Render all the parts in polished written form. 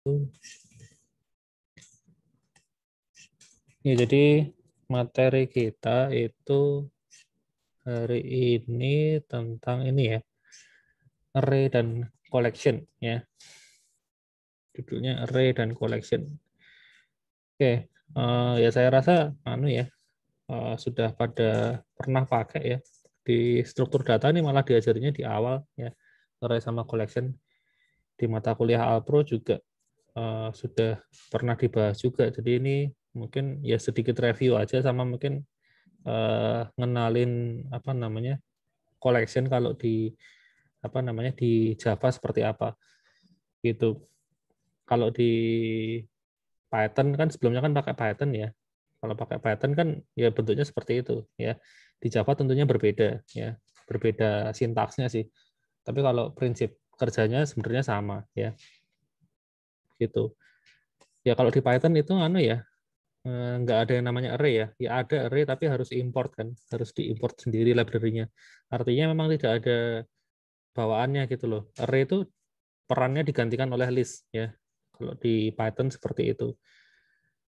Ya, jadi materi kita itu hari ini tentang ini ya, array dan collection ya. Judulnya array dan collection. Oke, ya saya rasa ya sudah pada pernah pakai ya di struktur data ini, malah diajarinya di awal ya, array sama collection di mata kuliah Alpro juga sudah pernah dibahas juga. Jadi ini mungkin ya sedikit review aja, sama mungkin ngenalin collection kalau di di Java seperti apa gitu. Kalau di Python kan sebelumnya kan pakai Python ya. Kalau pakai Python kan ya bentuknya seperti itu ya. Di Java tentunya berbeda ya, berbeda sintaksnya sih. Tapi kalau prinsip kerjanya sebenarnya sama ya, gitu. Ya kalau di Python itu ya, nggak ada yang namanya array ya. Ya ada array tapi harus import kan, harus diimport sendiri library-nya. Artinya memang tidak ada bawaannya gitu loh. Array itu perannya digantikan oleh list ya. Kalau di Python seperti itu.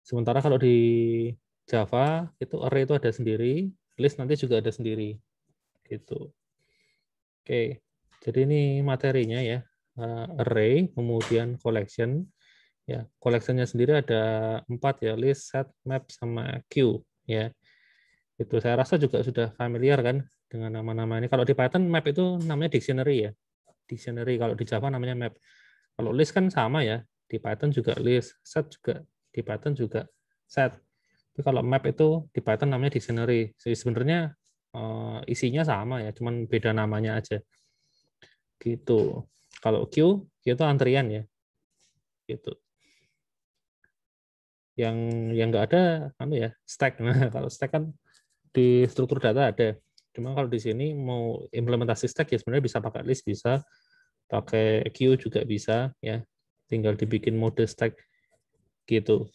Sementara kalau di Java itu array itu ada sendiri, list nanti juga ada sendiri gitu. Oke, jadi ini materinya ya. Array, kemudian collection. Ya, collectionnya sendiri ada 4 ya, list, set, map, sama queue ya. Itu saya rasa juga sudah familiar kan dengan nama-nama ini. Kalau di Python map itu namanya dictionary ya. Dictionary, kalau di Java namanya map. Kalau list kan sama ya, di Python juga list, set juga di Python juga set. Tapi kalau map itu di Python namanya dictionary. Jadi sebenarnya isinya sama ya, cuman beda namanya aja. Gitu. Kalau queue itu antrian ya. Gitu. Yang nggak ada ya, stack. Nah, kalau stack kan di struktur data ada. Cuma kalau di sini mau implementasi stack ya sebenarnya bisa pakai list, bisa pakai queue juga bisa ya. Tinggal dibikin mode stack gitu.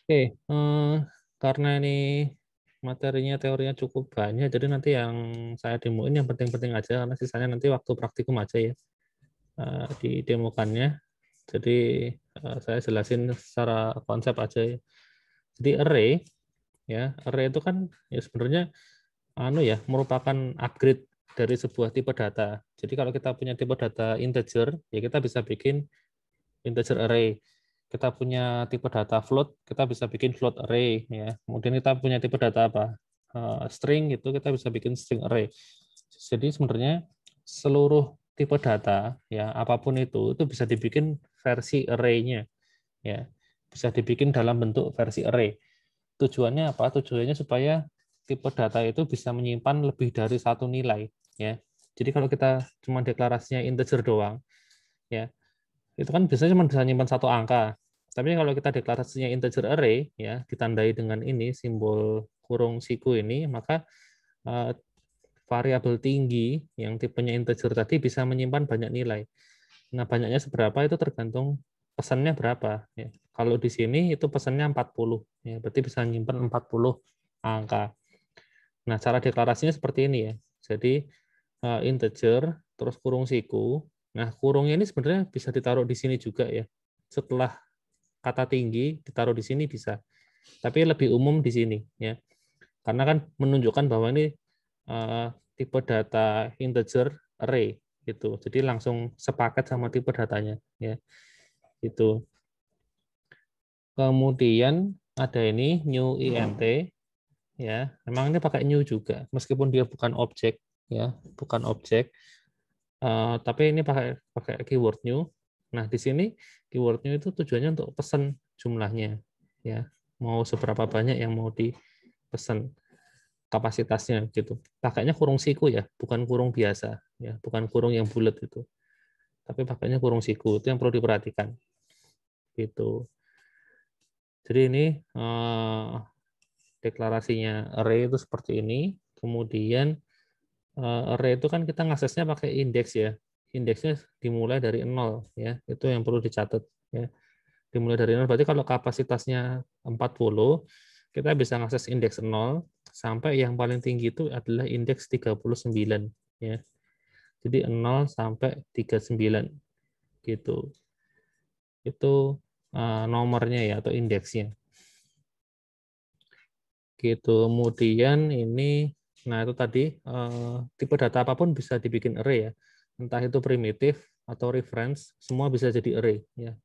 Oke, karena ini materinya teorinya cukup banyak, jadi nanti yang saya demoin yang penting-penting aja, karena sisanya nanti waktu praktikum aja ya didemokannya. Jadi saya jelasin secara konsep aja ya. Jadi array itu kan ya sebenarnya ya merupakan upgrade dari sebuah tipe data. Jadi kalau kita punya tipe data integer, ya kita bisa bikin integer array. Kita punya tipe data float, kita bisa bikin float array ya. Kemudian kita punya tipe data apa? String, itu kita bisa bikin string array. Jadi sebenarnya seluruh tipe data ya, apapun itu bisa dibikin versi array-nya ya. Bisa dibikin dalam bentuk versi array. Tujuannya apa? Tujuannya supaya tipe data itu bisa menyimpan lebih dari satu nilai ya. Jadi kalau kita cuma deklarasinya integer doang ya, itu kan biasanya cuma bisa nyimpan satu angka. Tapi kalau kita deklarasinya integer array ya, ditandai dengan ini simbol kurung siku ini, maka variabel tinggi yang tipenya integer tadi bisa menyimpan banyak nilai. Nah, banyaknya seberapa itu tergantung pesannya berapa ya. Kalau di sini itu pesannya 40 ya, berarti bisa menyimpan 40 angka. Nah, cara deklarasinya seperti ini ya. Jadi integer terus kurung siku. Nah, kurungnya ini sebenarnya bisa ditaruh di sini juga ya. Setelah kata tinggi ditaruh di sini bisa. Tapi lebih umum di sini ya. Karena kan menunjukkan bahwa ini tipe data integer array gitu. Jadi langsung sepaket sama tipe datanya ya. Itu. Kemudian ada ini new int ya. Memang ini pakai new juga meskipun dia bukan objek ya, bukan objek. Tapi ini pakai pakai keyword new. Nah, di sini keyword new itu tujuannya untuk pesan jumlahnya ya. Mau seberapa banyak yang mau dipesan, kapasitasnya gitu. Pakainya kurung siku ya, bukan kurung biasa ya, bukan kurung yang bulat itu. Tapi pakainya kurung siku, itu yang perlu diperhatikan. Gitu. Jadi ini deklarasinya array itu seperti ini. Kemudian array itu kan kita ngaksesnya pakai indeks ya. Indeksnya dimulai dari 0 ya. Itu yang perlu dicatat ya. Dimulai dari 0 berarti kalau kapasitasnya 40, kita bisa ngakses indeks 0 sampai yang paling tinggi itu adalah indeks 39 ya. Jadi 0 sampai 39. gitu. Itu nomornya ya atau indeksnya. Gitu. Kemudian ini, nah itu tadi tipe data apapun bisa dibikin array ya. Entah itu primitif atau reference, semua bisa jadi array ya.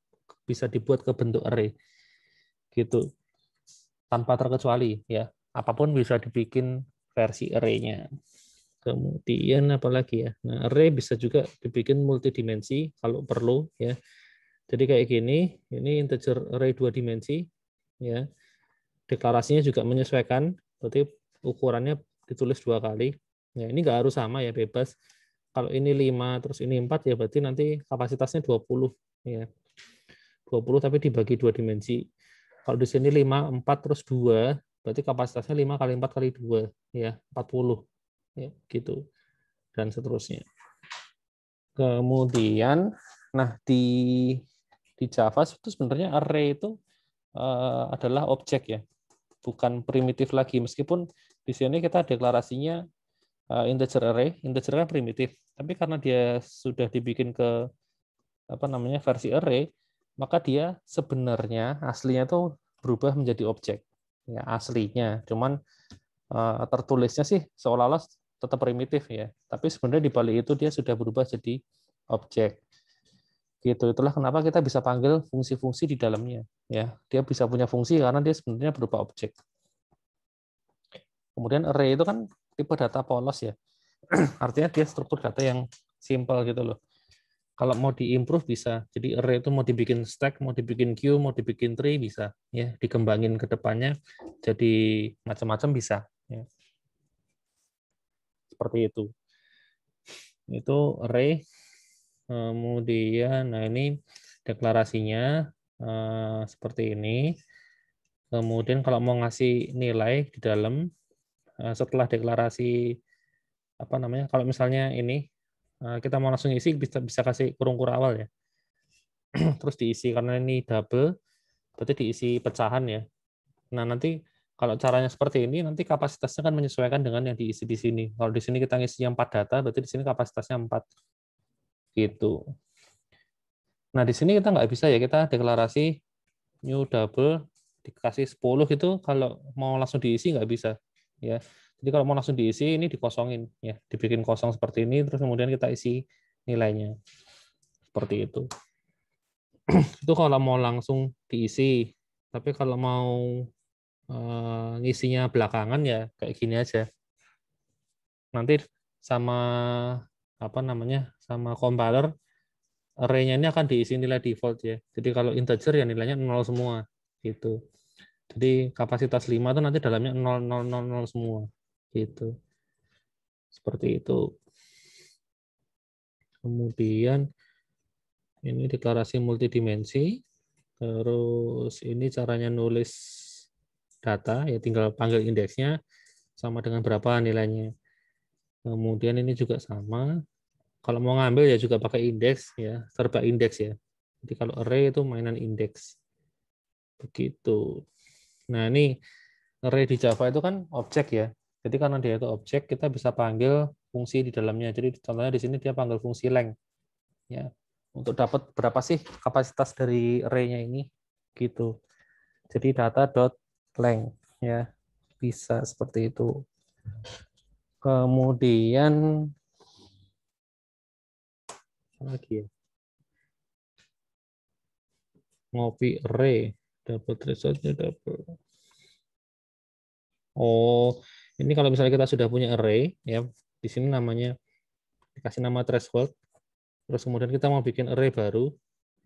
Bisa dibuat ke bentuk array. Gitu. Tanpa terkecuali ya. Apapun bisa dibikin versi array-nya. Kemudian apalagi ya? Nah, array bisa juga dibikin multidimensi kalau perlu ya. Jadi kayak gini, ini integer array 2 dimensi ya. Deklarasinya juga menyesuaikan, berarti ukurannya ditulis 2 kali. Ya, ini nggak harus sama ya, bebas. Kalau ini 5 terus ini 4 ya berarti nanti kapasitasnya 20 ya. 20 tapi dibagi 2 dimensi. Kalau di sini 5 4 terus 2 berarti kapasitasnya 5 kali 4 kali 2 ya, 40 ya, gitu. Dan seterusnya. Kemudian nah di Java itu sebenarnya array itu adalah objek ya, bukan primitif lagi. Meskipun di sini kita deklarasinya integer array, integer kan primitif. Tapi karena dia sudah dibikin ke apa namanya versi array, maka dia sebenarnya aslinya itu berubah menjadi objek. Ya, aslinya. Cuman tertulisnya sih seolah-olah tetap primitif ya. Tapi sebenarnya di balik itu dia sudah berubah jadi objek. Gitu. Itulah kenapa kita bisa panggil fungsi-fungsi di dalamnya. Ya, dia bisa punya fungsi karena dia sebenarnya berupa objek. Kemudian array itu kan tipe data polos ya. Artinya dia struktur data yang simple gitu loh. Kalau mau diimprove bisa. Jadi array itu mau dibikin stack, mau dibikin queue, mau dibikin tree bisa. Ya, dikembangin ke depannya jadi macam-macam bisa. Ya. Seperti itu. Itu array. Kemudian, nah ini deklarasinya seperti ini. Kemudian kalau mau ngasih nilai di dalam, setelah deklarasi apa namanya, kalau misalnya ini kita mau langsung isi bisa kasih kurung-kurung awal ya. Terus diisi karena ini double, berarti diisi pecahan ya. Nah nanti kalau caranya seperti ini, nanti kapasitasnya kan menyesuaikan dengan yang diisi di sini. Kalau di sini kita ngisi 4 data, berarti di sini kapasitasnya 4 gitu. Nah, di sini kita nggak bisa ya, kita deklarasi new double dikasih 10 gitu, kalau mau langsung diisi nggak bisa. Ya. Jadi kalau mau langsung diisi, ini dikosongin. Ya, dibikin kosong seperti ini, terus kemudian kita isi nilainya. Seperti itu. Itu kalau mau langsung diisi. Tapi kalau mau ngisinya belakangan ya kayak gini aja. Nanti sama apa namanya sama compiler array-nya ini akan diisi nilai default ya. Jadi kalau integer ya nilainya 0 semua gitu. Jadi kapasitas 5 itu nanti dalamnya 0 0 0 0 semua gitu. Seperti itu. Kemudian ini deklarasi multidimensi. Terus ini caranya nulis data ya tinggal panggil indeksnya sama dengan berapa nilainya. Kemudian ini juga sama. Kalau mau ngambil ya juga pakai indeks ya, serba indeks ya. Jadi kalau array itu mainan indeks. Begitu. Nah, ini array di Java itu kan objek ya. Jadi karena dia itu objek, kita bisa panggil fungsi di dalamnya. Jadi contohnya di sini dia panggil fungsi length ya. Untuk dapat berapa sih kapasitas dari array-nya ini gitu. Jadi data.length ya. Bisa seperti itu. Kemudian apa lagi ya? Ngopi array, dapat resultnya dapat. Oh, ini kalau misalnya kita sudah punya array, ya di sini namanya dikasih nama threshold. Terus kemudian kita mau bikin array baru,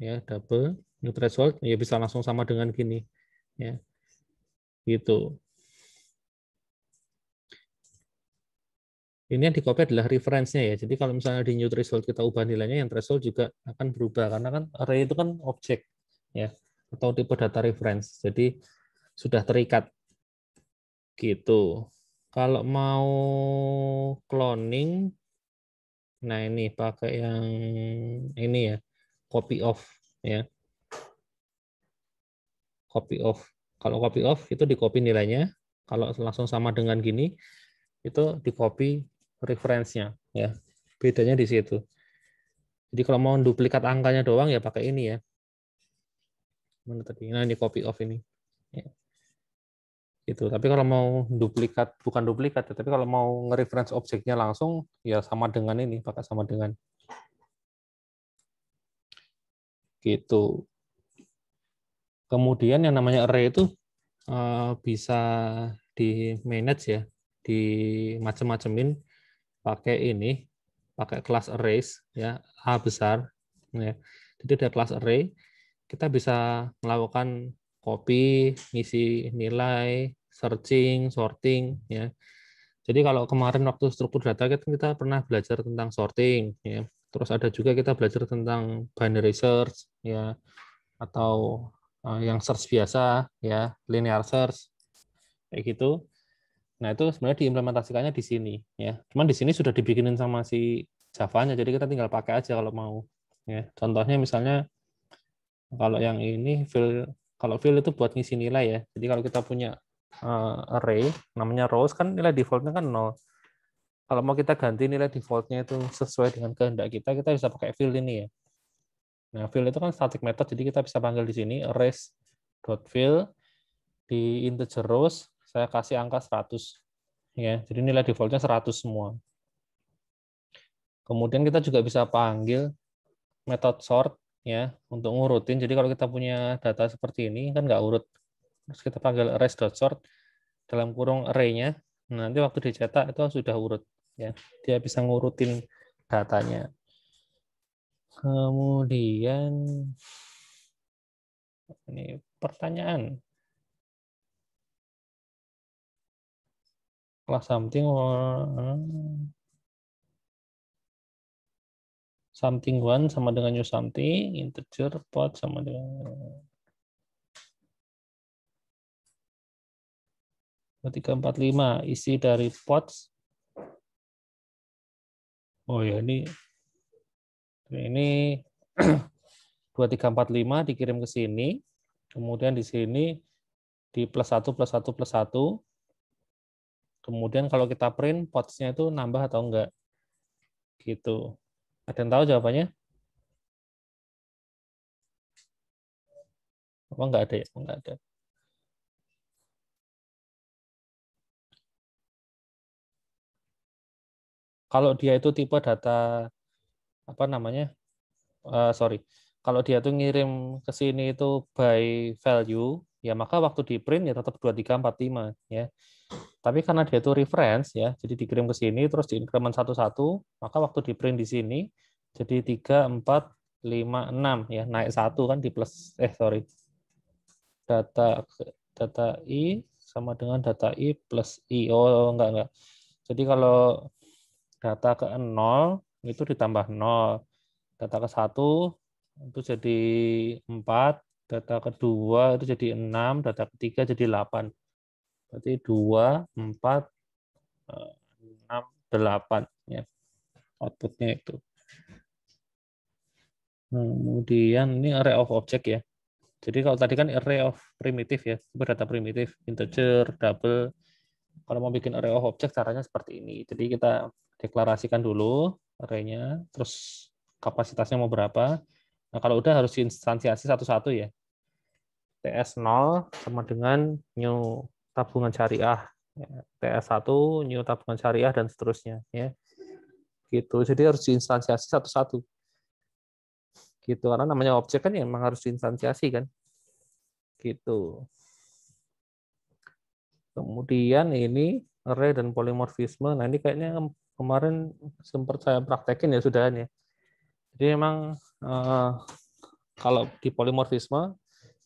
ya double new threshold, ya bisa langsung sama dengan gini, ya gitu. Ini yang di-copy adalah reference-nya ya. Jadi kalau misalnya di new threshold kita ubah nilainya, yang threshold juga akan berubah karena kan array itu kan objek, ya atau tipe data reference. Jadi sudah terikat gitu. Kalau mau cloning, nah ini pakai yang ini ya, copy off ya. Copy off. Kalau copy off itu di copy nilainya, kalau langsung sama dengan gini itu di copy reference-nya ya. Bedanya di situ. Jadi kalau mau duplikat angkanya doang ya pakai ini ya. Mana tadi? Nah, ini copy of ini. Ya, gitu. Tapi kalau mau duplikat, bukan duplikat, ya, tapi kalau mau nge-reference objeknya langsung, ya sama dengan ini, pakai sama dengan. Gitu. Kemudian yang namanya array itu bisa di manage ya, di macam-macamin pakai ini, pakai kelas arrays ya, A besar ya. Jadi ada kelas array, kita bisa melakukan copy, ngisi nilai, searching, sorting ya. Jadi kalau kemarin waktu struktur data kita pernah belajar tentang sorting ya. Terus ada juga kita belajar tentang binary search ya, atau yang search biasa ya, linear search kayak gitu. Nah, itu sebenarnya diimplementasikannya di sini ya. Cuman di sini sudah dibikinin sama si Java-nya, jadi kita tinggal pakai aja kalau mau. Ya, contohnya misalnya kalau yang ini kalau fill itu buat ngisi nilai ya. Jadi kalau kita punya array namanya rows kan nilai defaultnya kan 0. Kalau mau kita ganti nilai defaultnya itu sesuai dengan kehendak kita bisa pakai fill ini ya. Nah, fill itu kan static method, jadi kita bisa panggil di sini arrays.fill di integer rows saya kasih angka 100 ya. Jadi nilai defaultnya 100 semua. Kemudian kita juga bisa panggil metode sort ya untuk ngurutin. Jadi kalau kita punya data seperti ini kan nggak urut. Terus kita panggil arrays.sort dalam kurung array-nya. Nanti waktu dicetak itu sudah urut ya. Dia bisa ngurutin datanya. Kemudian ini pertanyaan. Kelas something something one sama dengan new something, integer pot sama dengan 2345 isi dari pots. Oh ya ini 2345 dikirim ke sini, kemudian di sini di plus 1 plus 1 plus 1. Kemudian kalau kita print pots-nya itu nambah atau enggak. Gitu. Ada yang tahu jawabannya? Apa enggak ada ya? Enggak ada. Kalau dia itu tipe data apa namanya? Sorry. Kalau dia tuh ngirim ke sini itu by value, ya maka waktu di print ya tetap 2345 ya. Tapi karena dia itu reference ya, jadi dikirim ke sini terus diinkremen satu-satu, maka waktu di print di sini jadi 3, 4, 5, 6 ya, naik 1 kan di plus sorry. Data I sama dengan data I plus I. Oh, enggak. Jadi kalau data ke 0 itu ditambah 0. Data ke 1 itu jadi 4, data kedua itu jadi 6, data ketiga jadi 8. Berarti 2, 4, 6, 8 ya. Outputnya itu. Kemudian ini array of object ya. Jadi kalau tadi kan array of primitive ya, data primitif, integer, double. Kalau mau bikin array of object caranya seperti ini. Jadi kita deklarasikan dulu array-nya, terus kapasitasnya mau berapa. Nah, kalau udah harus diinstansiasi satu-satu ya. TS0 sama dengan new tabungan syariah. TS1 new tabungan syariah dan seterusnya ya. Gitu. Jadi harus diinstansiasi satu-satu. Gitu. Karena namanya objek kan ya memang harus diinstansiasi kan. Gitu. Kemudian ini array dan polimorfisme. Nah, ini kayaknya kemarin sempat saya praktekin ya sudahan ya. Jadi memang kalau di polimorfisme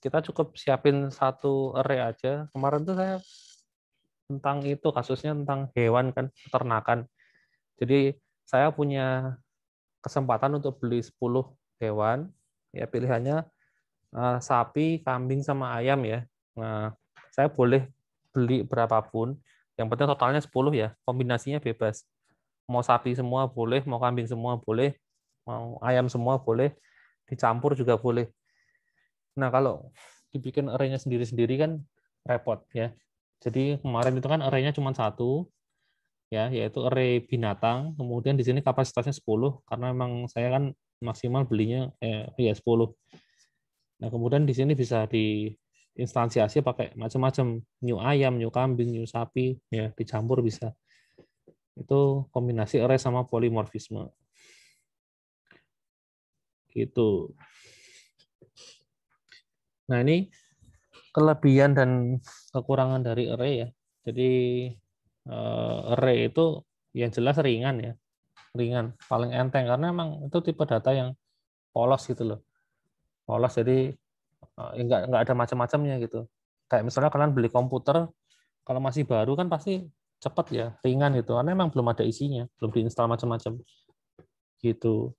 kita cukup siapin satu array aja. Kemarin tuh saya tentang itu kasusnya tentang hewan kan, peternakan. Jadi saya punya kesempatan untuk beli 10 hewan, ya pilihannya sapi, kambing sama ayam ya. Nah, saya boleh beli berapapun. Yang penting totalnya 10 ya, kombinasinya bebas. Mau sapi semua boleh, mau kambing semua boleh, mau ayam semua boleh, dicampur juga boleh. Nah, kalau dibikin array-nya sendiri-sendiri kan repot ya. Jadi kemarin itu kan array-nya cuma satu, ya, yaitu array binatang. Kemudian di sini kapasitasnya 10 karena memang saya kan maksimal belinya ya 10. Nah, kemudian di sini bisa diinstansiasi pakai macam-macam, new ayam, new kambing, new sapi, ya dicampur bisa. Itu kombinasi array sama polimorfisme. Gitu. Nah, ini kelebihan dan kekurangan dari array ya. Jadi array itu yang jelas ringan ya, ringan, paling enteng karena memang itu tipe data yang polos gitu loh, polos jadi nggak ada macam-macamnya gitu. Kayak misalnya kalian beli komputer, kalau masih baru kan pasti cepat ya, ringan gitu, karena memang belum ada isinya, belum diinstal macam-macam gitu.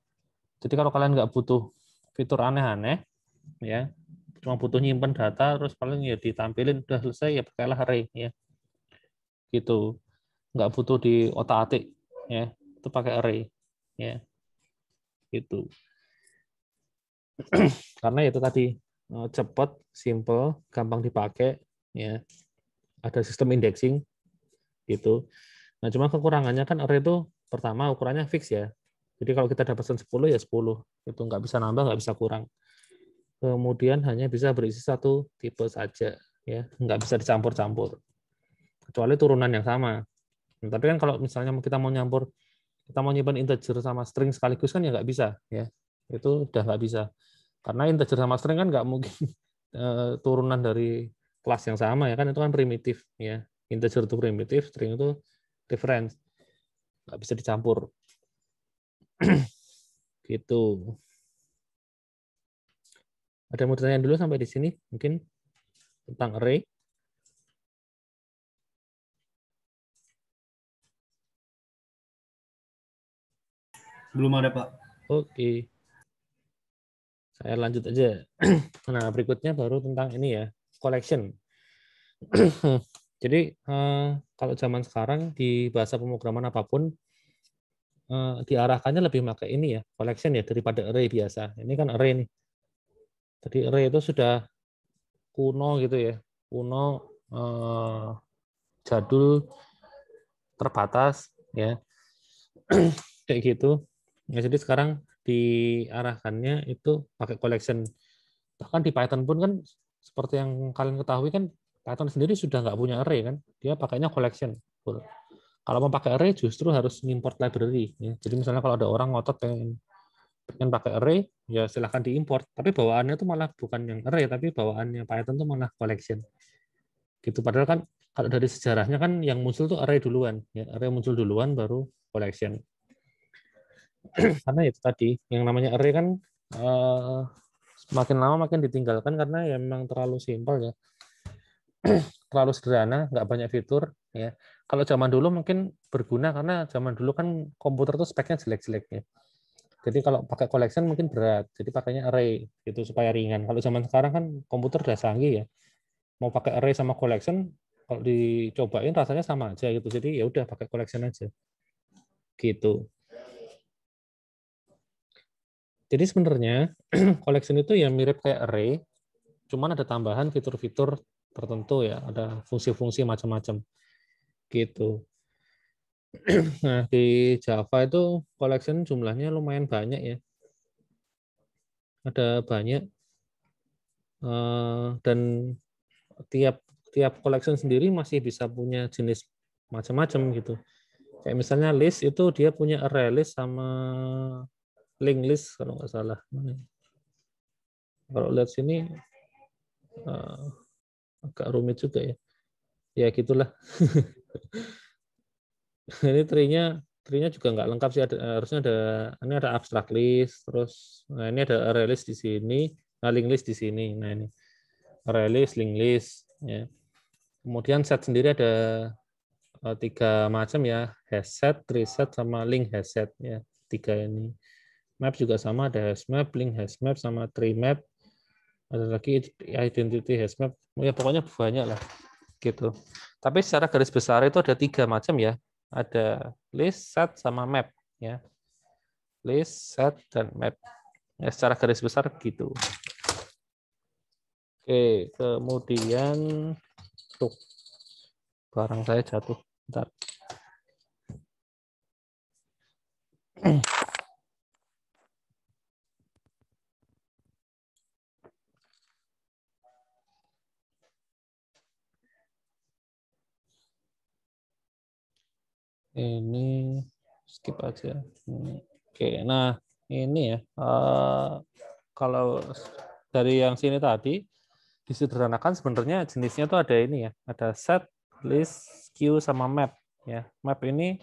Jadi kalau kalian nggak butuh fitur aneh-aneh ya, cuma butuh nyimpen data terus paling ya ditampilin udah selesai ya pakailah array ya gitu, nggak butuh di otak-atik ya, itu pakai array ya gitu. Karena itu tadi cepat, simple, gampang dipakai ya, ada sistem indexing gitu. Nah, cuma kekurangannya kan array itu pertama ukurannya fix ya. Jadi kalau kita dapatkan 10 ya 10, itu nggak bisa nambah, nggak bisa kurang. Kemudian hanya bisa berisi satu tipe saja ya, nggak bisa dicampur-campur kecuali turunan yang sama. Nah, tapi kan kalau misalnya kita mau nyampur, kita mau nyimpan integer sama string sekaligus kan ya nggak bisa ya, itu udah nggak bisa karena integer sama string kan nggak mungkin turunan dari kelas yang sama ya kan, itu kan primitif ya, integer itu primitif, string itu reference, nggak bisa dicampur gitu. Ada yang mau ditanya dulu sampai di sini mungkin tentang array? Belum ada, Pak. Oke, saya lanjut aja. Nah, berikutnya baru tentang ini ya, collection. Jadi kalau zaman sekarang di bahasa pemrograman apapun diarahkannya lebih pakai ini ya, collection ya, daripada array biasa. Ini kan array nih. Jadi array itu sudah kuno gitu ya, kuno, jadul, terbatas ya, kayak gitu. Ya, jadi sekarang diarahkannya itu pakai collection. Bahkan di Python pun kan seperti yang kalian ketahui kan, Python sendiri sudah nggak punya array kan, dia pakainya collection. Kalau mau pakai array justru harus import library ya. Jadi misalnya kalau ada orang ngotot pengen pakai array ya silahkan diimport, tapi bawaannya itu malah bukan yang array, tapi bawaannya Python itu malah collection gitu. Padahal kan kalau dari sejarahnya kan yang muncul tuh array duluan ya, array muncul duluan baru collection. Karena itu tadi yang namanya array kan semakin lama makin ditinggalkan karena ya memang terlalu simpel ya, terlalu sederhana, nggak banyak fitur ya. Kalau zaman dulu mungkin berguna karena zaman dulu kan komputer tuh speknya jelek-jelek ya. Jadi kalau pakai collection mungkin berat, jadi pakainya array itu supaya ringan. Kalau zaman sekarang kan komputer udah canggih ya, mau pakai array sama collection kalau dicobain rasanya sama aja gitu. Jadi ya udah pakai collection aja gitu. Jadi sebenarnya collection itu ya mirip kayak array, cuman ada tambahan fitur-fitur tertentu ya, ada fungsi-fungsi macam-macam gitu. Nah, di Java itu collection jumlahnya lumayan banyak ya. Ada banyak dan tiap tiap collection sendiri masih bisa punya jenis macam-macam gitu. Kayak misalnya list itu dia punya array list sama linked list kalau nggak salah. Kalau lihat sini agak rumit juga ya. Ya gitulah. Ini tree-nya juga nggak lengkap sih. Harusnya ini ada abstract list, terus nah ini ada array list di sini, nah linked list di sini. Nah ini array list, linked list. Ya. Kemudian set sendiri ada 3 macam ya, hash set, tree set, sama link hash set ya. 3 ini. Map juga sama, ada hash map, link hash map, sama tree map. Ada lagi identity hash map. Ya pokoknya banyak lah gitu. Tapi secara garis besar itu ada 3 macam ya. Ada list, set, sama map ya. List, set, dan map. Ya, secara garis besar gitu. Oke, kemudian tuh barang saya jatuh. Bentar. Ini skip aja. Oke, nah ini ya. Kalau dari yang sini tadi disederhanakan sebenarnya jenisnya tuh ada ini ya. Ada set, list, queue, sama map. Ya, map ini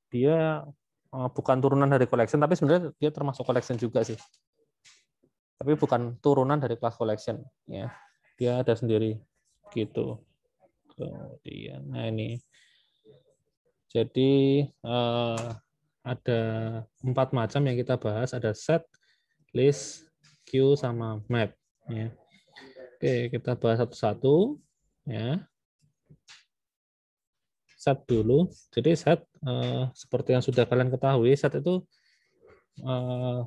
dia bukan turunan dari collection, tapi sebenarnya dia termasuk collection juga sih. Tapi bukan turunan dari class collection. Ya, dia ada sendiri gitu. Kemudian, nah ini. Jadi ada 4 macam yang kita bahas, ada set, list, queue, sama map. Ya. Oke, kita bahas satu-satu. Ya. Set dulu. Jadi set seperti yang sudah kalian ketahui, set itu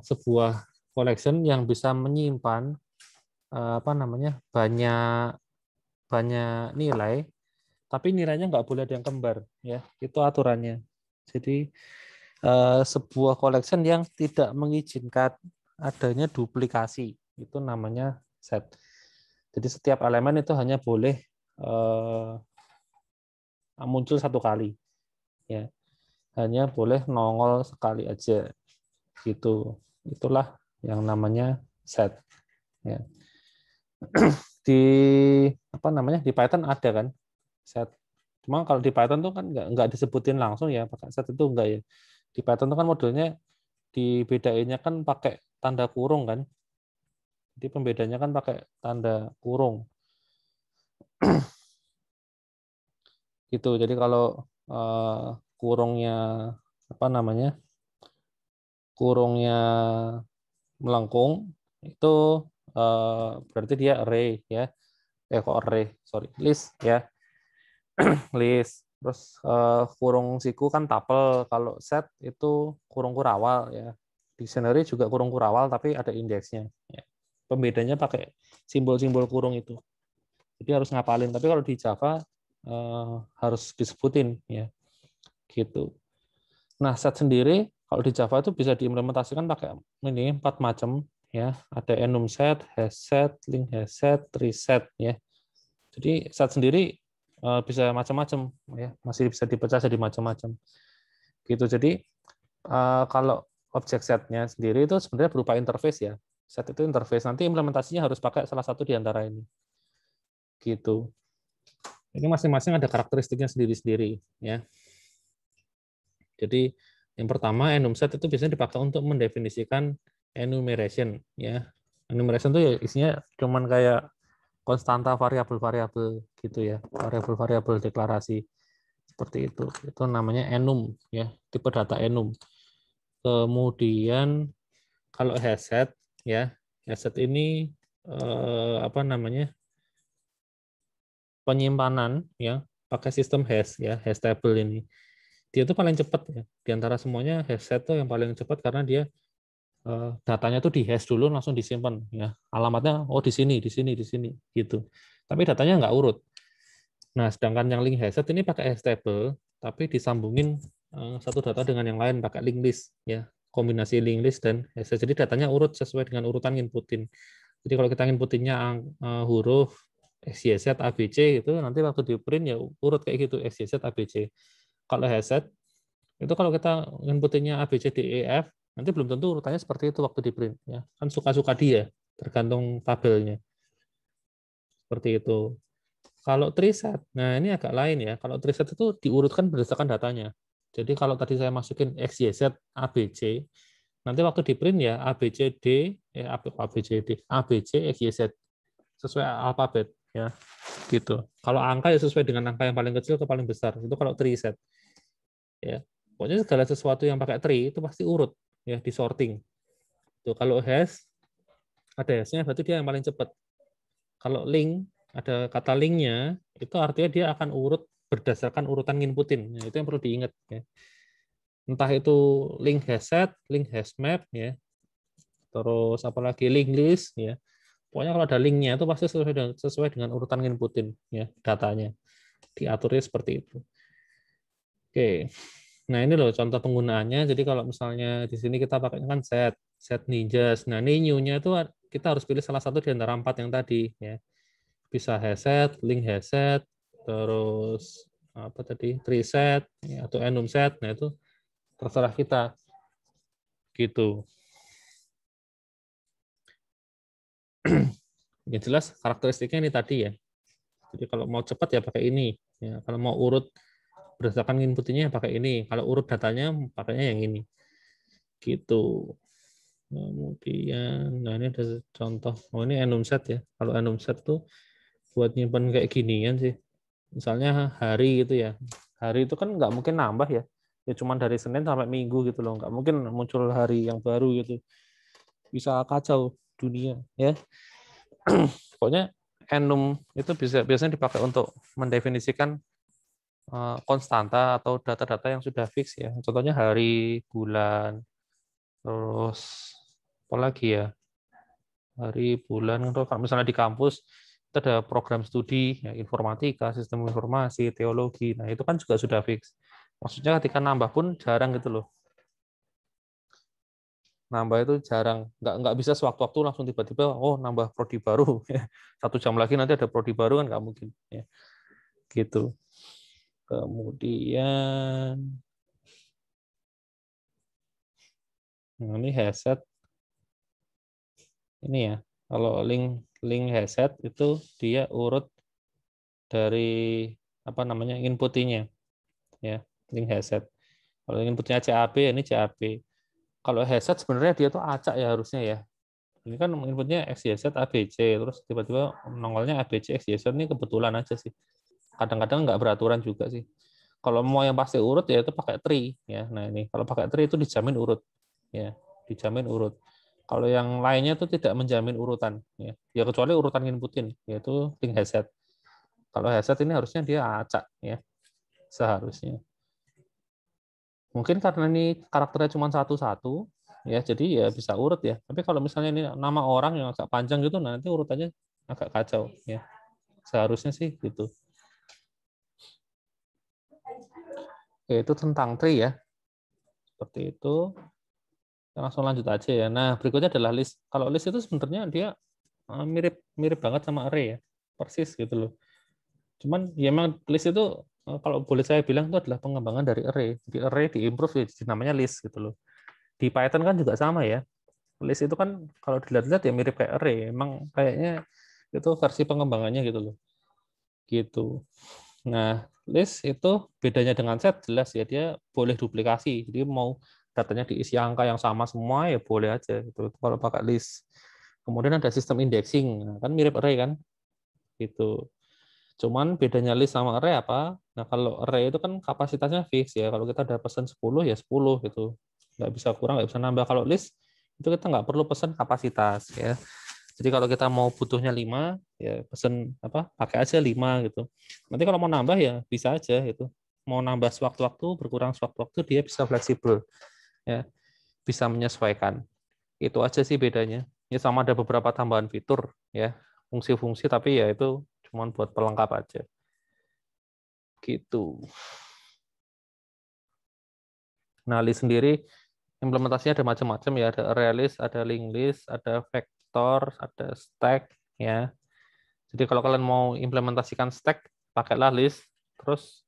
sebuah collection yang bisa menyimpan banyak nilai, tapi nilainya nggak boleh ada yang kembar. Ya, itu aturannya. Jadi sebuah collection yang tidak mengizinkan adanya duplikasi, itu namanya set. Jadi setiap elemen itu hanya boleh muncul satu kali, ya, hanya boleh nongol sekali aja, gitu. Itulah yang namanya set. Ya. Di di Python ada kan set. Cuma kalau di Python tuh kan nggak disebutin langsung ya pakai set itu enggak ya. Di Python tuh kan modelnya dibedainnya kan pakai tanda kurung kan. Jadi pembedanya kan pakai tanda kurung. Gitu. Jadi kalau kurungnya kurungnya melengkung itu berarti dia array ya. Kok array, sorry, list ya. List. Terus kurung siku kan tuple. Kalau set itu kurung kurawal ya. Dictionary juga kurung kurawal tapi ada indeksnya. Ya. Pembedanya pakai simbol-simbol kurung itu. Jadi harus ngapalin. Tapi kalau di Java harus disebutin ya. Gitu. Nah, set sendiri kalau di Java itu bisa diimplementasikan pakai ini 4 macam ya. Ada enum set, hash set, link hash set, tree set ya. Jadi set sendiri bisa macam-macam ya, masih bisa dipecah jadi macam-macam. Gitu. Jadi kalau objek setnya sendiri itu sebenarnya berupa interface ya. Set itu interface. Nanti implementasinya harus pakai salah satu di antara ini. Gitu. Ini masing-masing ada karakteristiknya sendiri-sendiri ya. Jadi yang pertama enum set itu biasanya dipakai untuk mendefinisikan enumeration ya. Enumeration itu ya isinya cuman kayak konstanta variabel-variabel gitu ya, variabel-variabel deklarasi seperti itu. Itu namanya enum ya, tipe data enum. Kemudian kalau hash set ya, hash set ini penyimpanan ya pakai sistem hash ya, hash table ini. Dia itu paling cepat ya. Di antara semuanya hash set itu yang paling cepat karena dia datanya tuh di hash dulu langsung disimpan ya. Alamatnya di sini, di sini, di sini gitu. Tapi datanya nggak urut. Nah, sedangkan yang link hash set ini pakai hash table tapi disambungin satu data dengan yang lain pakai link list ya. Kombinasi link list dan hash set. Jadi datanya urut sesuai dengan urutan inputin. Jadi kalau kita inputinnya huruf XYZ ABC itu nanti waktu di print ya urut kayak gitu XYZ ABC. Kalau hash set itu kalau kita inputinnya A B C D E F nanti belum tentu urutannya seperti itu waktu di print ya. Kan suka-suka dia tergantung tabelnya. Seperti itu. Kalau tree set, nah ini agak lain ya. Kalau tree set itu diurutkan berdasarkan datanya. Jadi kalau tadi saya masukin X, Y, Z, A, B, C, nanti waktu di print ya A, B, C, D, A, B, C, D, A, B, C, X, Y, Z sesuai alfabet ya. Gitu. Kalau angka ya sesuai dengan angka yang paling kecil ke paling besar. Itu kalau tree set. Ya. Pokoknya segala sesuatu yang pakai tree itu pasti urut ya, di sorting. Tuh kalau hash ada hashnya berarti dia yang paling cepat. Kalau link ada kata linknya itu artinya dia akan urut berdasarkan urutan inputin. Nah, itu yang perlu diingat ya. Entah itu link hash set, link hash map ya. Terus apalagi link list ya. Pokoknya kalau ada linknya itu pasti sesuai dengan urutan inputin ya datanya. Diaturnya seperti itu. Oke. Nah, ini loh contoh penggunaannya. Jadi kalau misalnya di sini kita pakai kan set ninjas. Nah, ini new-nya itu kita harus pilih salah satu di antara 4 yang tadi ya. Bisa hash set, link hash set, terus apa tadi, tree set ya, atau enum set. Nah, itu terserah kita. Gitu. Yang jelas karakteristiknya ini tadi ya. Jadi kalau mau cepat ya pakai ini. Ya, kalau mau urut berdasarkan inputnya pakai ini. Kalau urut datanya pakainya yang ini. Gitu. Kemudian, nah ini ada contoh. Oh ini enum set ya. Kalau enum set tuh buat nyimpan kayak ginian sih. Misalnya hari gitu ya. Hari itu kan nggak mungkin nambah ya. Ya cuma dari Senin sampai Minggu gitu loh. Nggak mungkin muncul hari yang baru gitu. Bisa kacau dunia ya. Pokoknya enum itu biasanya dipakai untuk mendefinisikan konstanta atau data-data yang sudah fix ya. Contohnya hari, bulan, terus apa lagi ya? Hari, bulan, atau kalau misalnya di kampus itu ada program studi ya, informatika, sistem informasi, teologi. Nah, itu kan juga sudah fix. Maksudnya ketika nambah pun jarang gitu loh. Nambah itu jarang, nggak bisa sewaktu-waktu langsung tiba-tiba oh nambah prodi baru. 1 jam lagi nanti ada prodi baru kan nggak mungkin ya. Gitu. Kemudian ini headset ini ya. Kalau link headset itu dia urut dari apa namanya inputnya ya, link headset. Kalau inputnya CAB ini CAB. Kalau headset sebenarnya dia tuh acak ya harusnya ya. Ini kan inputnya XYZ ABC terus tiba-tiba nongolnya ABC XYZ ini kebetulan aja sih. Kadang-kadang nggak beraturan juga sih. Kalau mau yang pasti urut ya itu pakai tree ya. Nah ini kalau pakai tree itu dijamin urut ya, dijamin urut. Kalau yang lainnya itu tidak menjamin urutan ya. Ya kecuali urutan inputin yaitu link headset. Kalau headset ini harusnya dia acak ya seharusnya. Mungkin karena ini karakternya cuma satu-satu ya jadi ya bisa urut ya. Tapi kalau misalnya ini nama orang yang agak panjang gitu nanti urutannya agak kacau ya. Seharusnya sih gitu. Oke, itu tentang tree ya. Seperti itu. Langsung lanjut aja ya. Nah, berikutnya adalah list. Kalau list itu sebenarnya dia mirip mirip banget sama array ya. Persis gitu loh. Cuman ya memang list itu kalau boleh saya bilang itu adalah pengembangan dari array. Jadi array diimprove ya namanya list gitu loh. Di Python kan juga sama ya. List itu kan kalau dilihat-lihat ya mirip kayak array. Emang kayaknya itu versi pengembangannya gitu loh. Gitu. Nah, list itu bedanya dengan set jelas ya dia boleh duplikasi. Jadi mau datanya diisi angka yang sama semua ya boleh aja gitu. Kalau pakai list. Kemudian ada sistem indexing. Nah, kan mirip array kan? Gitu. Cuman bedanya list sama array apa? Nah, kalau array itu kan kapasitasnya fix ya. Kalau kita ada pesan 10 ya 10 gitu. Nggak bisa kurang, nggak bisa nambah. Kalau list itu kita nggak perlu pesan kapasitas ya. Jadi kalau kita mau butuhnya 5 ya pesen apa? Pakai aja 5 gitu. Nanti kalau mau nambah ya bisa aja gitu. Mau nambah sewaktu-waktu, berkurang sewaktu-waktu dia bisa fleksibel ya. Bisa menyesuaikan. Itu aja sih bedanya. Ya sama ada beberapa tambahan fitur ya, fungsi-fungsi tapi ya itu cuma buat pelengkap aja. Gitu. Nah, list sendiri implementasinya ada macam-macam ya, ada array list, ada linked list, ada vector, ada stack ya. Jadi kalau kalian mau implementasikan stack, pakailah list. Terus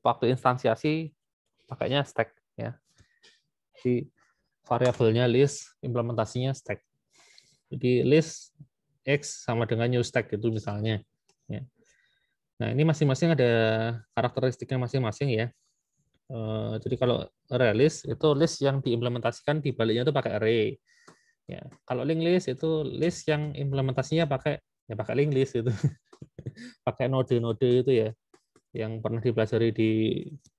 waktu instansiasi pakainya stack ya. Jadi variabelnya list, implementasinya stack. Jadi list X sama dengan new stack itu misalnya. Ya. Nah ini masing-masing ada karakteristiknya masing-masing ya. Jadi kalau array list itu list yang diimplementasikan di baliknya itu pakai array. Ya. Kalau linked list itu list yang implementasinya pakai ya pakai linked list itu. Pakai node-node itu ya yang pernah dipelajari di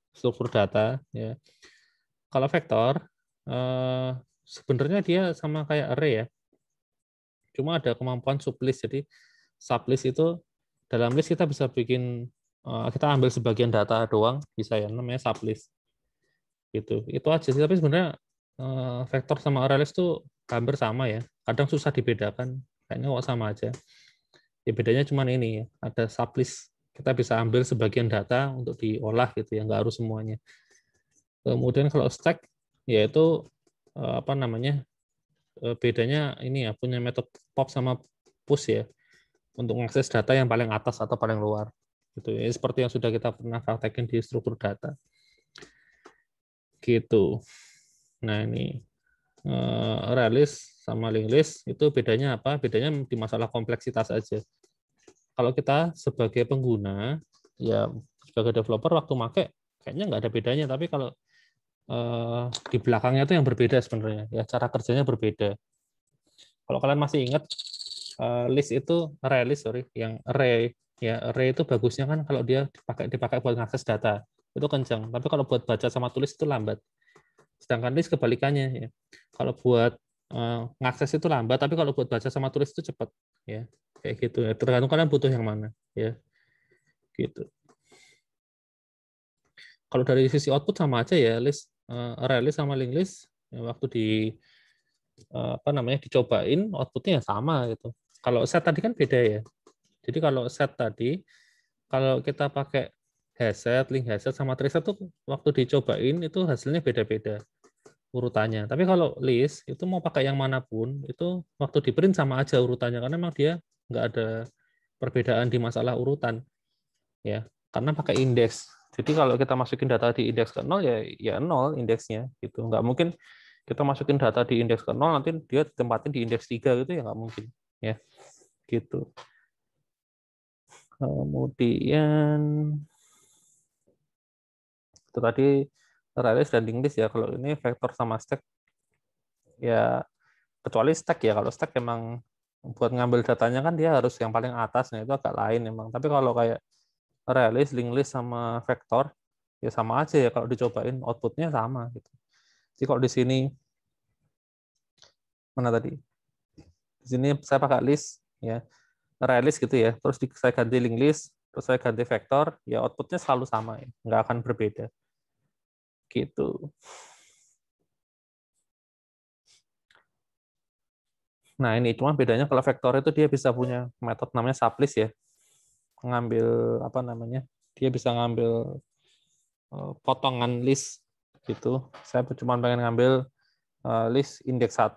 struktur data ya. Kalau vektor sebenarnya dia sama kayak array ya. Cuma ada kemampuan sublist. Jadi sublist itu dalam list kita bisa bikin kita ambil sebagian data doang bisa ya namanya sublist. Gitu. Itu aja sih tapi sebenarnya vektor sama array list itu hampir sama ya. Kadang susah dibedakan. Kayaknya kok sama aja. Ya bedanya cuma ini ya, ada sublist. Kita bisa ambil sebagian data untuk diolah gitu ya, nggak harus semuanya. Kemudian kalau stack yaitu apa namanya? Bedanya ini ya, punya metode pop sama push ya untuk mengakses data yang paling atas atau paling luar Gitu ya, seperti yang sudah kita pernah praktekin di struktur data. Gitu. Nah, ini array list sama linked list itu bedanya apa? Bedanya di masalah kompleksitas aja. Kalau kita sebagai pengguna, ya sebagai developer waktu make kayaknya nggak ada bedanya, tapi kalau di belakangnya itu yang berbeda sebenarnya, ya cara kerjanya berbeda. Kalau kalian masih ingat list itu array list, sorry, yang array ya array itu bagusnya kan kalau dia dipakai buat ngakses data itu kencang, tapi kalau buat baca sama tulis itu lambat. Sedangkan list kebalikannya ya. Kalau buat ngakses itu lambat, tapi kalau buat baca sama tulis itu cepat ya. Kayak gitu ya. Tergantung kalian butuh yang mana ya. Gitu. Kalau dari sisi output sama aja ya, list array list sama linked list ya, waktu apa namanya dicobain outputnya ya sama gitu. Kalau set tadi kan beda ya. Jadi kalau set tadi kalau kita pakai hashset, link hashset sama traceset tuh waktu dicobain itu hasilnya beda-beda urutannya. Tapi kalau list itu mau pakai yang manapun itu waktu di print sama aja urutannya karena memang dia nggak ada perbedaan di masalah urutan ya karena pakai indeks. Jadi kalau kita masukin data di indeks ke 0 ya 0 indeksnya gitu. Nggak mungkin kita masukin data di indeks ke 0 nanti dia tempatin di indeks 3 gitu ya nggak mungkin ya gitu. Kemudian itu tadi array list dan linked list ya. Kalau ini vektor sama stack ya kecuali stack ya. Kalau stack emang buat ngambil datanya kan dia harus yang paling atas, nah itu agak lain emang. Tapi kalau kayak array list, linked list sama vektor ya sama aja ya kalau dicobain outputnya sama gitu. Jadi kalau di sini mana tadi? Di sini saya pakai list ya, array list gitu ya. Terus saya ganti linked list, terus saya ganti vektor, ya outputnya selalu sama ya, nggak akan berbeda. Gitu. Nah ini cuma bedanya kalau vektor itu dia bisa punya metode namanya sublist ya, ngambil apa namanya? Dia bisa ngambil potongan list gitu. Saya cuma pengen ngambil list indeks 1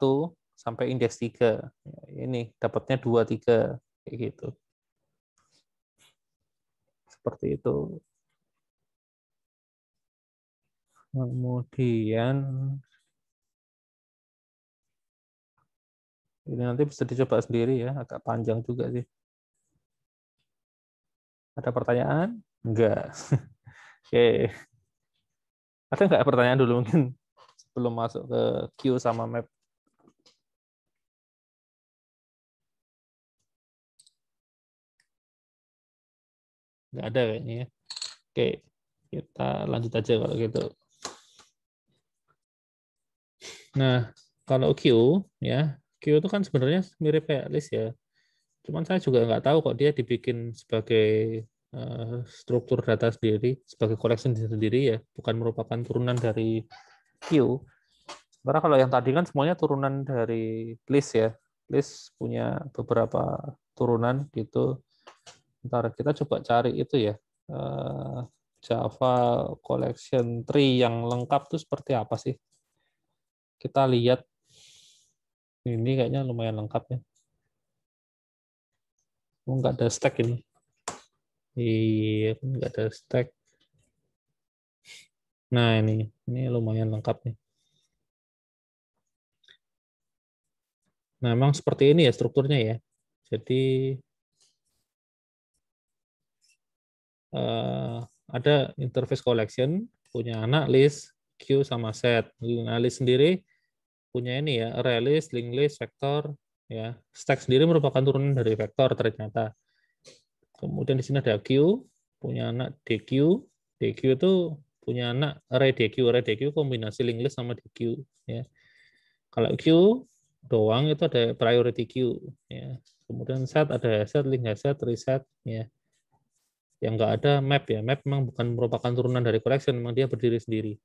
sampai indeks 3. Ini dapatnya 2, 3 kayak gitu. Seperti itu. Kemudian ini nanti bisa dicoba sendiri ya, agak panjang juga sih. Ada pertanyaan? Enggak. Oke. Ada nggak pertanyaan dulu mungkin sebelum masuk ke queue sama map? Nggak ada kayaknya ya. Oke, kita lanjut aja kalau gitu. Nah, kalau queue ya, queue itu kan sebenarnya mirip kayak list ya. Cuman saya juga nggak tahu kok dia dibikin sebagai struktur data sendiri, sebagai collection sendiri ya, bukan merupakan turunan dari queue. Karena kalau yang tadi kan semuanya turunan dari list ya. List punya beberapa turunan gitu. Ntar kita coba cari itu ya. Java collection tree yang lengkap tuh seperti apa sih? Kita lihat ini kayaknya lumayan lengkap ya. Oh, nggak ada stack ini. Iya, nggak ada stack. Nah, ini lumayan lengkap nih. Nah, memang seperti ini ya strukturnya ya. Jadi ada interface collection, punya anak list, queue sama set. Nah, list sendiri punya ini ya, array list, linked list, vektor, ya. Stack sendiri merupakan turunan dari vektor ternyata. Kemudian di sini ada queue, punya anak DQ. DQ itu punya anak array DQ kombinasi linked list sama DQ. Ya. Kalau queue doang itu ada priority queue. Ya. Kemudian set ada set, link set, reset. Ya. Yang nggak ada map ya. Map memang bukan merupakan turunan dari collection, memang dia berdiri sendiri.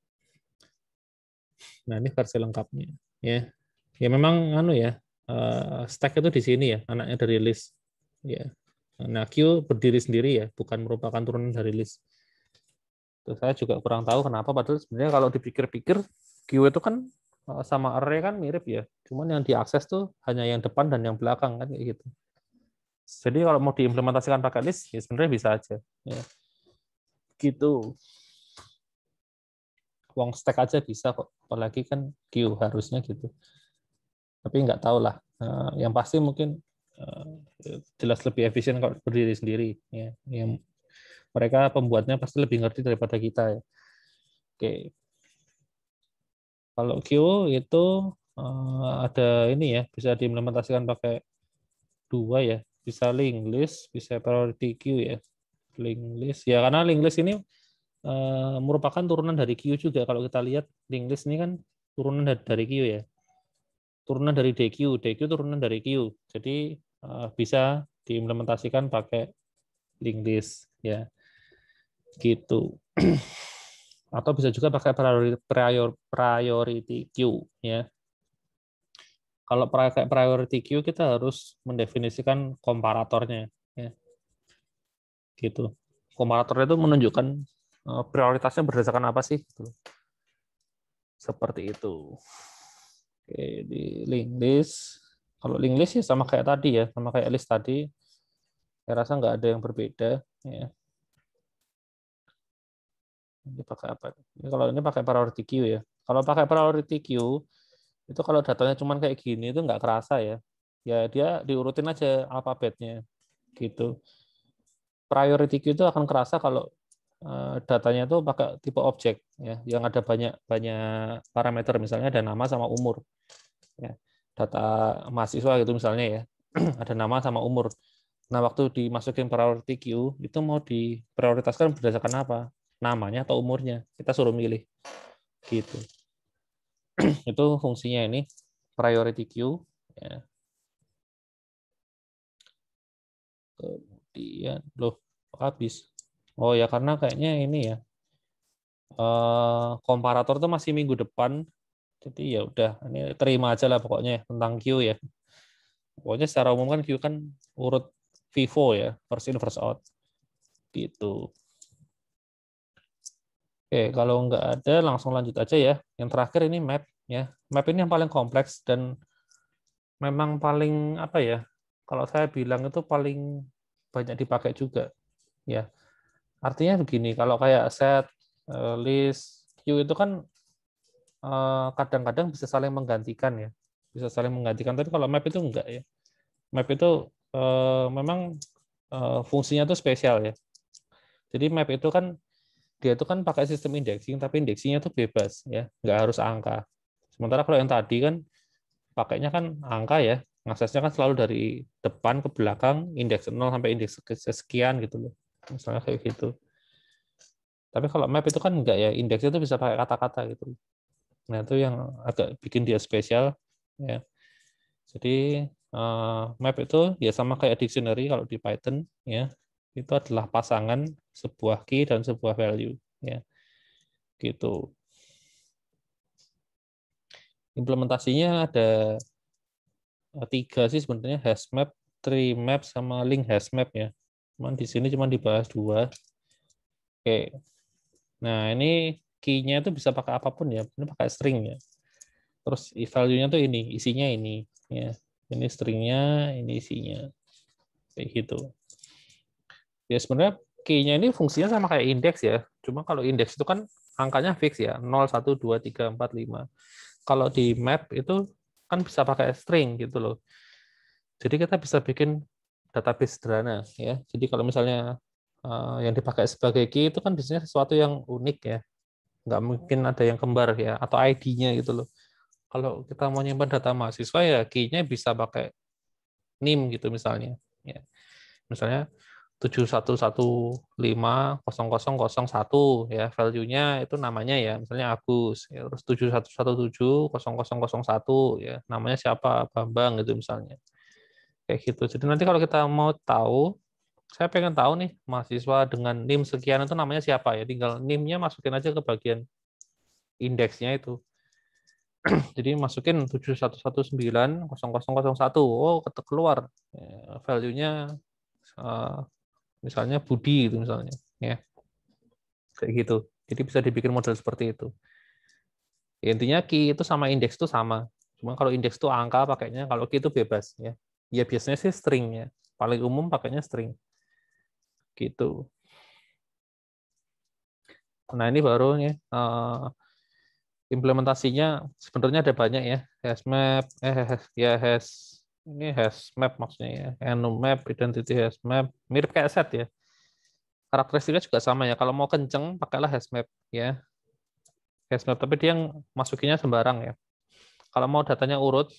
Nah ini versi lengkapnya. Ya, ya memang anu ya. Stack itu di sini ya, anaknya dari list. Ya. Nah, queue berdiri sendiri ya, bukan merupakan turunan dari list. Terus saya juga kurang tahu kenapa, padahal sebenarnya kalau dipikir-pikir, queue itu kan sama array kan mirip ya. Cuman yang diakses tuh hanya yang depan dan yang belakang kan kayak gitu. Jadi kalau mau diimplementasikan pakai list, ya sebenarnya bisa aja. Ya. Gitu. Wong stack aja bisa kok. Apalagi kan queue harusnya gitu. Tapi nggak tahu lah. Yang pasti mungkin jelas lebih efisien kalau berdiri sendiri. Ya. Yang mereka pembuatnya pasti lebih ngerti daripada kita. Ya. Oke. Kalau queue itu ada ini ya, bisa diimplementasikan pakai dua ya. Bisa linked list, bisa priority queue ya. Linked list ya, karena linked list ini merupakan turunan dari queue juga. Kalau kita lihat linked list ini kan turunan dari queue ya. Turunan dari DQ, DQ turunan dari queue. Jadi bisa diimplementasikan pakai linked list ya. Gitu. Atau bisa juga pakai priority queue ya. Kalau pakai priority queue kita harus mendefinisikan komparatornya ya. Gitu. Komparatornya itu menunjukkan prioritasnya berdasarkan apa sih gitu. Seperti itu. Oke, di linked list. Kalau linked list ya sama kayak tadi ya, sama kayak list tadi. Saya rasa nggak ada yang berbeda ya. Ini pakai apa? Ini kalau ini pakai priority queue ya. Kalau pakai priority queue itu kalau datanya cuma kayak gini itu nggak kerasa ya. Ya dia diurutin aja alfabetnya gitu. Priority queue itu akan kerasa kalau datanya itu pakai tipe objek ya, yang ada banyak parameter, misalnya ada nama sama umur. Ya. Data mahasiswa gitu misalnya ya. Ada nama sama umur. Nah, waktu dimasukin priority queue itu mau diprioritaskan berdasarkan apa? Namanya atau umurnya? Kita suruh milih. Gitu. Itu fungsinya ini priority queue ya. Kemudian loh habis. Oh ya, karena kayaknya ini ya komparator tuh masih minggu depan, jadi ya udah ini terima aja lah pokoknya tentang queue ya. Pokoknya secara umum kan queue kan urut FIFO ya, first in first out gitu. Oke, kalau nggak ada langsung lanjut aja ya. Yang terakhir ini map ya. Map ini yang paling kompleks dan memang paling apa ya? Kalau saya bilang itu paling banyak dipakai juga ya. Artinya begini, kalau kayak set, list, queue itu kan kadang-kadang bisa saling menggantikan ya, bisa saling menggantikan. Tapi kalau map itu enggak ya. Map itu memang fungsinya itu spesial ya. Jadi map itu kan dia itu kan pakai sistem indexing, tapi indexingnya itu bebas ya, nggak harus angka. Sementara kalau yang tadi kan pakainya kan angka ya, aksesnya kan selalu dari depan ke belakang, indeks 0 sampai indeks sekian gitu loh. Misalnya kayak gitu. Tapi kalau map itu kan enggak ya, indeks itu bisa pakai kata-kata gitu. Nah, itu yang agak bikin dia spesial ya. Jadi map itu ya sama kayak dictionary kalau di Python ya. Itu adalah pasangan sebuah key dan sebuah value ya. Gitu. Implementasinya ada 3 sih sebenarnya, hashmap, tree map sama link hashmap ya. Cuman di sini cuma dibahas 2. Oke. Nah, ini key-nya itu bisa pakai apapun ya. Ini pakai string ya. Terus value-nya tuh ini, isinya ini ya. Ini string-nya, ini isinya. Kayak gitu. Ya sebenarnya key-nya ini fungsinya sama kayak indeks ya. Cuma kalau indeks itu kan angkanya fix ya, 0, 1, 2, 3, 4, 5. Kalau di map itu kan bisa pakai string gitu loh. Jadi kita bisa bikin database sederhana ya. Jadi kalau misalnya yang dipakai sebagai key itu kan biasanya sesuatu yang unik ya. Nggak mungkin ada yang kembar ya, atau ID-nya gitu loh. Kalau kita mau nyimpan data mahasiswa ya key-nya bisa pakai NIM gitu misalnya. Ya. Misalnya 71150001 ya, value-nya itu namanya ya, misalnya Agus ya, terus 71170001 ya, namanya siapa, Bambang gitu misalnya. Kayak gitu. Jadi nanti kalau kita mau tahu, saya pengen tahu nih mahasiswa dengan NIM sekian itu namanya siapa ya, tinggal NIM-nya masukin aja ke bagian indeksnya itu. Jadi masukin 71190001. Oh, keluar value-nya misalnya Budi itu misalnya ya. Kayak gitu. Jadi bisa dibikin model seperti itu. Ya, intinya key itu sama indeks itu sama. Cuma kalau indeks itu angka pakainya, kalau key itu bebas ya. Ya biasanya sih string ya. Paling umum pakainya string. Gitu. Nah, ini baru nih implementasinya sebenarnya ada banyak ya. Hashmap, ini hashmap maksudnya ya. Enum map, identity hashmap, mirip kayak set ya. Karakteristiknya juga sama ya. Kalau mau kenceng, pakailah hashmap ya. Hashmap, tapi dia yang masukinnya sembarang ya. Kalau mau datanya urut,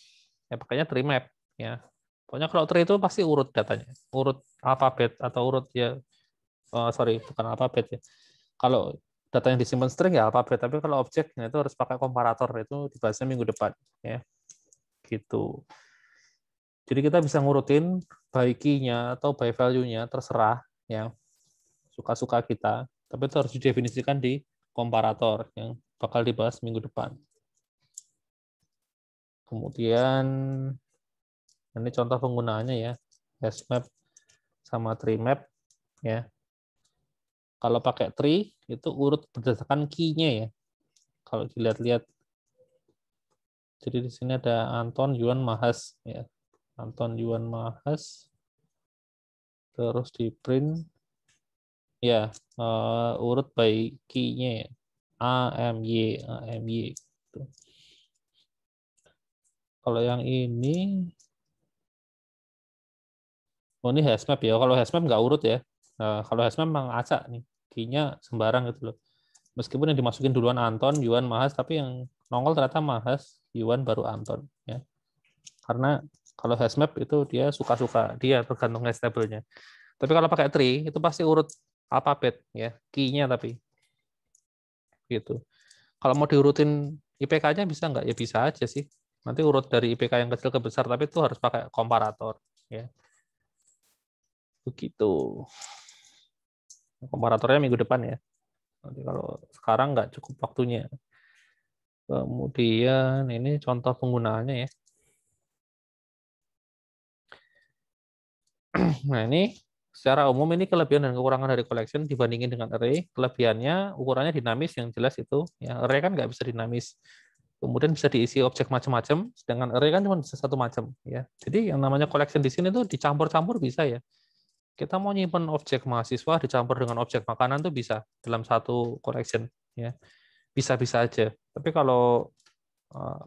ya pakainya tree map ya. Pokoknya kalau tree itu pasti urut datanya, urut alfabet atau urut ya. Oh, sorry, bukan alfabet ya. Kalau datanya disimpan string ya alfabet, tapi kalau objeknya itu harus pakai komparator, itu dibahasnya minggu depan ya. Gitu. Jadi kita bisa ngurutin by key-nya atau by value-nya terserah ya. Suka-suka kita, tapi itu harus didefinisikan di komparator yang bakal dibahas minggu depan. Kemudian ini contoh penggunaannya ya, hashmap sama tree map ya. Kalau pakai tree itu urut berdasarkan key-nya ya. Kalau dilihat-lihat, jadi di sini ada Anton Yuan Mahas ya. Anton Yuan Mahas, terus di print ya urut by key-nya ya. AMY. Gitu. Kalau yang ini, oh ini hashmap ya. Kalau hashmap nggak urut ya. Nah, kalau hashmap memang acak nih, key-nya sembarang gitu loh. Meskipun yang dimasukin duluan Anton, Yuan, Mahas, tapi yang nongol ternyata Mahas, Yuan, baru Anton. Ya. Karena kalau hashmap itu dia suka-suka, dia tergantung hash table-nya. Tapi kalau pakai tree, itu pasti urut alfabet, ya, key-nya tapi. Gitu. Kalau mau diurutin IPK-nya bisa nggak? Ya bisa aja sih. Nanti urut dari IPK yang kecil ke besar, tapi itu harus pakai komparator. Ya. Begitu. Komparatornya minggu depan ya. Nanti kalau sekarang nggak cukup waktunya. Kemudian ini contoh penggunaannya ya. Nah ini secara umum ini kelebihan dan kekurangan dari collection dibandingin dengan array. Kelebihannya ukurannya dinamis yang jelas itu. Ya, array kan nggak bisa dinamis. Kemudian bisa diisi objek macam-macam, sedangkan array kan cuma bisa satu macam. Ya. Jadi yang namanya collection di sini tuh dicampur-campur bisa ya. Kita mau nyimpen objek mahasiswa dicampur dengan objek makanan tuh bisa dalam satu collection. Ya. Bisa-bisa aja. Tapi kalau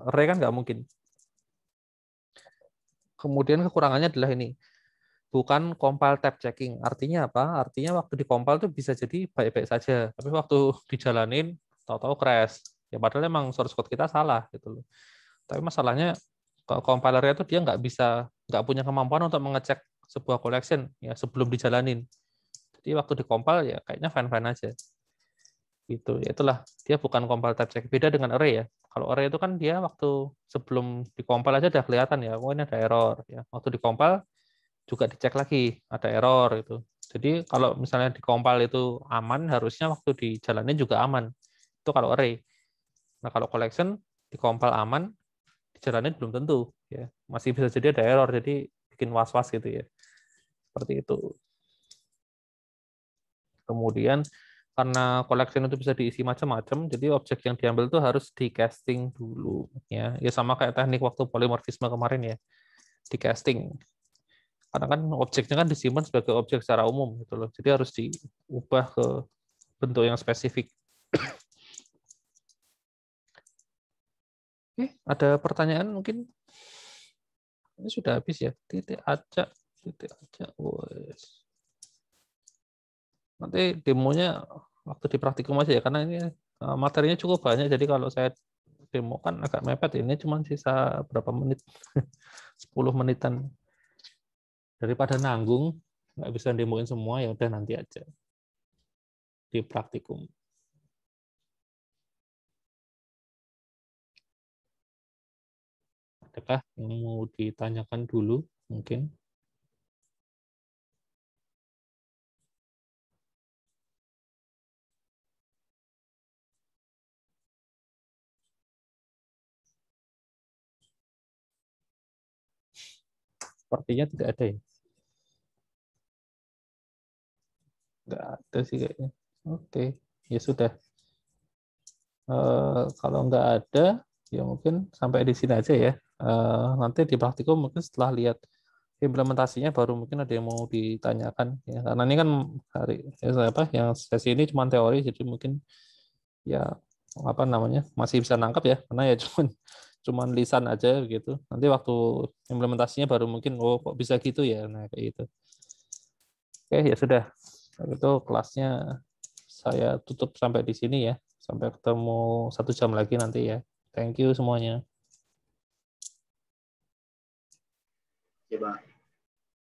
array kan nggak mungkin. Kemudian kekurangannya adalah ini, bukan compile tab checking. Artinya apa? Artinya waktu di compile tuh bisa jadi baik-baik saja, tapi waktu dijalanin tahu-tahu crash. Ya padahal emang source code kita salah gitu loh. Tapi masalahnya compilernya tuh dia nggak punya kemampuan untuk mengecek sebuah collection ya sebelum dijalanin. Jadi waktu di compile ya kayaknya fine-fine aja. Gitu. Ya itulah, dia bukan compile tab check. Beda dengan array ya. Kalau array itu kan dia waktu sebelum di compile aja udah kelihatan ya, oh ini ada error ya. Waktu di compile juga dicek lagi ada error itu. Jadi kalau misalnya di compile itu aman, harusnya waktu dijalanin juga aman. Itu kalau array. Nah kalau collection di compile aman, dijalanin belum tentu. Ya masih bisa jadi ada error, jadi bikin was-was gitu ya. Seperti itu. Kemudian karena collection itu bisa diisi macam-macam, jadi objek yang diambil itu harus di casting dulu. Ya sama kayak teknik waktu polimorfisme kemarin ya, di casting. Karena kan objeknya kan disimpan sebagai objek secara umum gitu loh. Jadi harus diubah ke bentuk yang spesifik. Oke, ada pertanyaan mungkin? Ini sudah habis ya. Titik aja. Wes. Nanti demonya waktu di praktikum aja ya, karena ini materinya cukup banyak. Jadi kalau saya demo kan agak mepet. Ini cuma sisa berapa menit? 10 menitan. Daripada nanggung, nggak bisa demoin semua, ya udah nanti aja di praktikum. Adakah yang mau ditanyakan dulu mungkin? Sepertinya tidak ada ya. Nggak ada sih kayaknya. Oke, ya sudah. Kalau nggak ada, ya mungkin sampai di sini aja ya. Nanti di praktikum mungkin setelah lihat implementasinya baru mungkin ada yang mau ditanyakan ya, karena ini kan yang sesi ini cuma teori, jadi mungkin ya masih bisa nangkap ya, karena ya cuman lisan aja gitu. Nanti waktu implementasinya baru mungkin kok bisa gitu ya, nah kayak gitu. Oke, ya sudah. Itu kelasnya saya tutup sampai di sini ya. Sampai ketemu 1 jam lagi nanti ya. Thank you semuanya. Oke, Bang.